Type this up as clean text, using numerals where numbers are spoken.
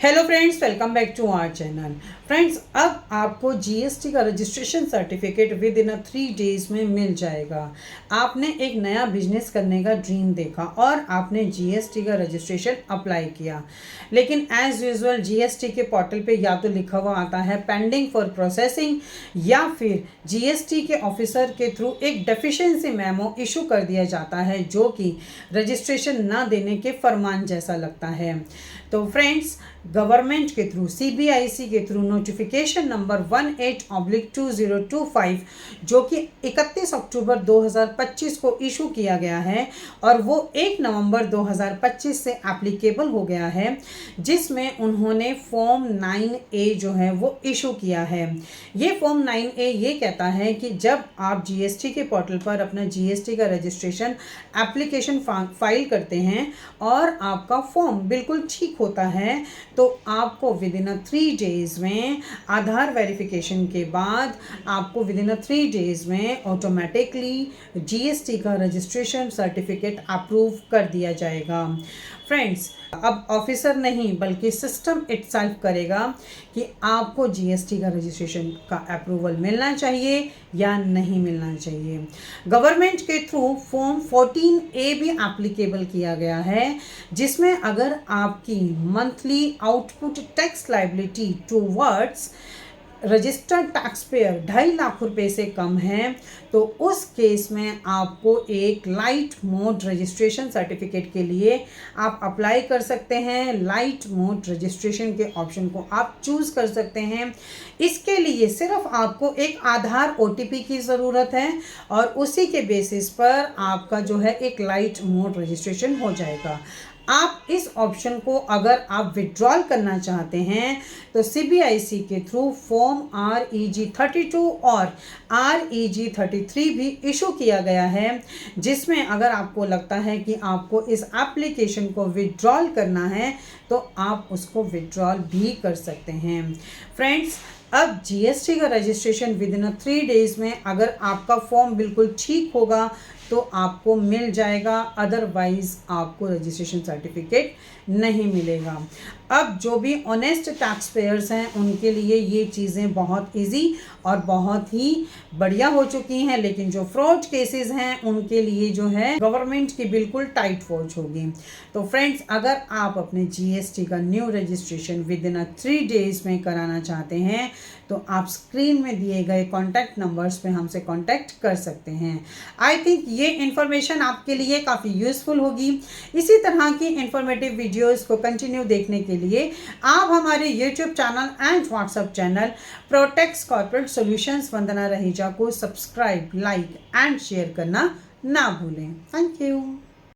Hello friends, welcome back to our channel. Friends, अब आपको GST का registration certificate within 3 days में मिल जाएगा। आपने एक नया बिजनेस करने का ड्रीम देखा और आपने जीएसटी का रजिस्ट्रेशन अप्लाई किया, लेकिन एज यूजुअल जीएसटी के पोर्टल पे या तो लिखा हुआ आता है पेंडिंग फॉर प्रोसेसिंग, या फिर जीएसटी के ऑफिसर के थ्रू एक डेफिशिएंसी मेमो इशू कर दिया जाता है, जो कि रजिस्ट्रेशन ना देने के फरमान जैसा लगता है। तो फ्रेंड्स, गवर्नमेंट के थ्रू सीबीआईसी के थ्रू नोटिफिकेशन नंबर 18/2025 जो कि 31 अक्टूबर 2025 को इशू किया गया है और वो 1 नवंबर 2025 से एप्लीकेबल हो गया है, जिसमें उन्होंने फॉर्म 9A जो है वो इशू किया है। ये फॉर्म 9A ये कहता है कि जब आप जीएसटी के पोर्टल पर अपना जीएसटी का रजिस्ट्रेशन एप्लीकेशन फाइल करते हैं और आपका फॉर्म बिल्कुल ठीक होता है, तो आपको विद इन 3 डेज में आधार वेरिफिकेशन के बाद आपको विद इन 3 डेज में ऑटोमेटिकली जीएसटी का रजिस्ट्रेशन सर्टिफिकेट अप्रूव कर दिया जाएगा। फ्रेंड्स, अब ऑफिसर नहीं बल्कि सिस्टम इटसेल्फ करेगा कि आपको जीएसटी का रजिस्ट्रेशन का अप्रूवल मिलना चाहिए या नहीं मिलना चाहिए। गवर्नमेंट के थ्रू फॉर्म 14A भी एप्लीकेबल किया गया है, जिसमें अगर आपकी monthly output tax liability towards registered tax payer 2.5 lakh रुपए से कम है, तो उस केस में आपको एक लाइट मोड रजिस्ट्रेशन सर्टिफिकेट के लिए आप अप्लाई कर सकते हैं। लाइट मोड रजिस्ट्रेशन के ऑप्शन को आप चूज़ कर सकते हैं। इसके लिए सिर्फ आपको एक आधार OTP की ज़रूरत है और उसी के बेसिस पर आपका जो है एक लाइट मोड रजिस्ट्रेशन हो जाएगा। आप इस ऑप्शन को अगर आप विड्रॉल करना चाहते हैं तो सीबीआईसी के थ्रू फॉर्म REG 32 और REG 33 भी इशू किया गया है, जिसमें अगर आपको लगता है कि आपको इस एप्लीकेशन को विड्रॉल करना है तो आप उसको विड्रॉल भी कर सकते हैं। फ्रेंड्स, अब जीएसटी का रजिस्ट्रेशन विद इन 3 डेज में अगर आपका फॉर्म बिल्कुल ठीक होगा तो आपको मिल जाएगा, अदरवाइज आपको रजिस्ट्रेशन सर्टिफिकेट नहीं मिलेगा। अब जो भी ऑनेस्ट टैक्स पेयर्स हैं उनके लिए ये चीज़ें बहुत इजी और बहुत ही बढ़िया हो चुकी हैं, लेकिन जो फ्रॉड केसेस हैं उनके लिए जो है गवर्नमेंट की बिल्कुल टाइट वॉच होगी। तो फ्रेंड्स, अगर आप अपने जीएसटी का new registration with in 3 days में कराना चाहते हैं तो आप स्क्रीन में दिए गए कॉन्टैक्ट नंबर्स पे हमसे कॉन्टैक्ट कर सकते हैं। आई थिंक ये इन्फॉर्मेशन आपके लिए काफ़ी यूज़फुल होगी। इसी तरह की इंफॉर्मेटिव वीडियोस को कंटिन्यू देखने के लिए आप हमारे YouTube channel and WhatsApp channel Protex corporate solutions Vandana Raheja को सब्सक्राइब, लाइक एंड शेयर करना ना भूलें। Thank you.